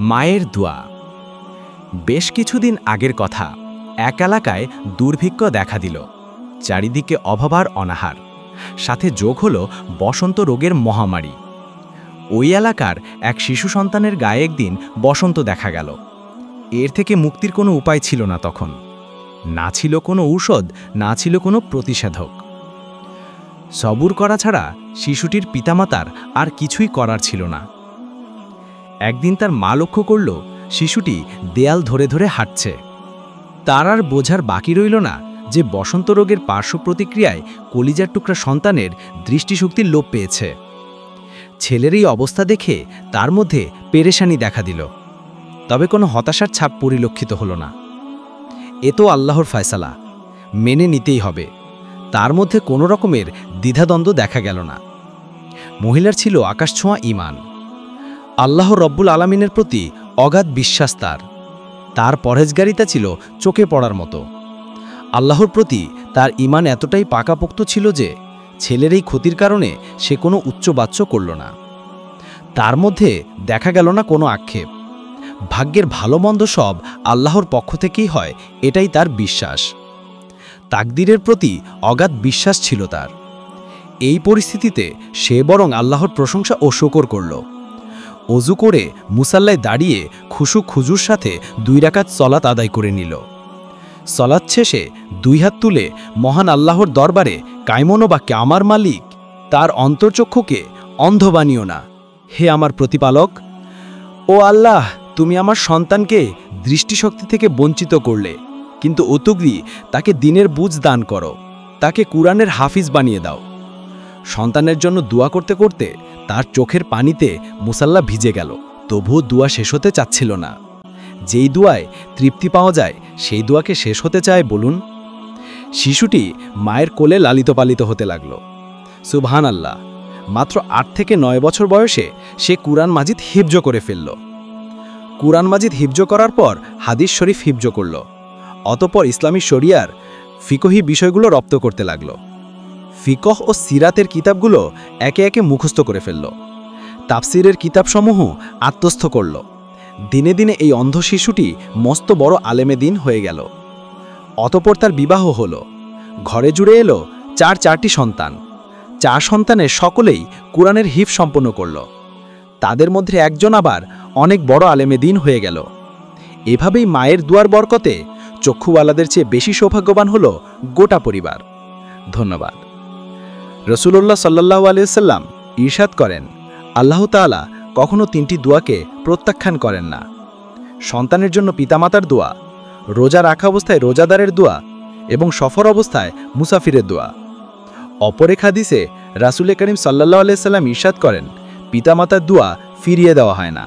মায়ের দোয়া। বেশ কিছুদিন আগের কথা, এক এলাকায় দুর্ভিক্ষ দেখা দিল। চারিদিকে অভাব আর অনাহার, সাথে যোগ হল বসন্ত রোগের মহামারী। ওই এলাকার এক শিশু সন্তানের গায়ে একদিন বসন্ত দেখা গেল। এর থেকে মুক্তির কোনো উপায় ছিল না তখন। না ছিল কোনো ঔষধ, না ছিল কোনো প্রতিষেধক। সবুর করা ছাড়া শিশুটির পিতামাতার আর কিছুই করার ছিল না। একদিন তার মা লক্ষ্য করল শিশুটি দেয়াল ধরে ধরে হাঁটছে। তার আর বোঝার বাকি রইল না যে বসন্ত রোগের পার্শ্ব প্রতিক্রিয়ায় কলিজার টুকরা সন্তানের দৃষ্টিশক্তির লোপ পেয়েছে। ছেলের এই অবস্থা দেখে তার মধ্যে পেরেশানি দেখা দিল, তবে কোনো হতাশার ছাপ পরিলক্ষিত হল না। এ তো আল্লাহর ফয়সালা, মেনে নিতেই হবে। তার মধ্যে কোনো রকমের দ্বিধাদ্বন্দ্ব দেখা গেল না। মহিলার ছিল আকাশছোঁয়া ঈমান। আল্লাহ রব্বুল আলামিনের প্রতি অগাধ বিশ্বাস তার পরহেজগারিতা ছিল চোখে পড়ার মতো। আল্লাহর প্রতি তার ঈমান এতটাই পাকাপোক্ত ছিল যে ছেলের এই ক্ষতির কারণে সে কোনো উচ্চবাচ্য করল না। তার মধ্যে দেখা গেল না কোনো আক্ষেপ। ভাগ্যের ভালো মন্দ সব আল্লাহর পক্ষ থেকেই হয়, এটাই তার বিশ্বাস। তাকদীরের প্রতি অগাধ বিশ্বাস ছিল তার। এই পরিস্থিতিতে সে বরং আল্লাহর প্রশংসা ও শুকর করল। অজু করে মুসাল্লায় দাঁড়িয়ে খুজুর সাথে 2 রাকাত সলাত আদায় করে নিল। সলাত শেষে 2 হাত তুলে মহান আল্লাহর দরবারে কায়মনোবাক্যে, আমার মালিক, তার অন্তর্চক্ষুকে অন্ধ বানিও না। হে আমার প্রতিপালক, ও আল্লাহ, তুমি আমার সন্তানকে দৃষ্টিশক্তি থেকে বঞ্চিত করলে, কিন্তু অতুগ্রি তাকে দ্বীনের বুঝ দান করো, তাকে কুরআনের হাফিজ বানিয়ে দাও। সন্তানের জন্য দোয়া করতে করতে তার চোখের পানিতে মুসাল্লা ভিজে গেল। তবুও দোয়া শেষ হতে চাচ্ছিল না। যেই দোয়ায় তৃপ্তি পাওয়া যায় সেই দোয়াকে শেষ হতে চায় বলুন? শিশুটি মায়ের কোলে লালিত পালিত হতে লাগল। সুবহানাল্লাহ, মাত্র 8 থেকে 9 বছর বয়সে সে কুরআন মাজিদ হিফজ করে ফেলল। কুরআন মাজিদ হিফজ করার পর হাদিস শরীফ হিফজ করল। অতঃপর ইসলামী শরিয়ার ফিকহি বিষয়গুলো রপ্ত করতে লাগল। ফিকহ ও সিরাতের কিতাবগুলো একে একে মুখস্থ করে ফেলল। তাফসিরের কিতাবসমূহ আত্মস্থ করল। দিনে দিনে এই অন্ধ শিশুটি মস্ত বড় আলেমে দিন হয়ে গেল। অতঃপর তার বিবাহ হল। ঘরে জুড়ে এলো 4টি সন্তান। 4 সন্তানের সকলেই কুরআনের হিফজ সম্পন্ন করল। তাদের মধ্যে একজন আবার অনেক বড় আলেমে দিন হয়ে গেল। এভাবেই মায়ের দুয়ার বরকতে চক্ষুওয়ালাদের চেয়ে বেশি সৌভাগ্যবান হল গোটা পরিবার। ধন্যবাদ। রাসূলুল্লাহ সাল্লাল্লাহু আলাইহি ওয়াসাল্লাম ইরশাদ করেন, আল্লাহ তাআলা কখনো 3টি দোয়াকে প্রত্যাখ্যান করেন না। সন্তানের জন্য পিতামাতার দোয়া, রোজা রাখা অবস্থায় রোজাদারের দোয়া এবং সফর অবস্থায় মুসাফিরের দোয়া। অপর এক হাদিসে রাসূল করিম সাল্লাল্লাহু আলাইহি ওয়াসাল্লাম ইরশাদ করেন, পিতামাতার দোয়া ফিরিয়ে দেওয়া হয় না।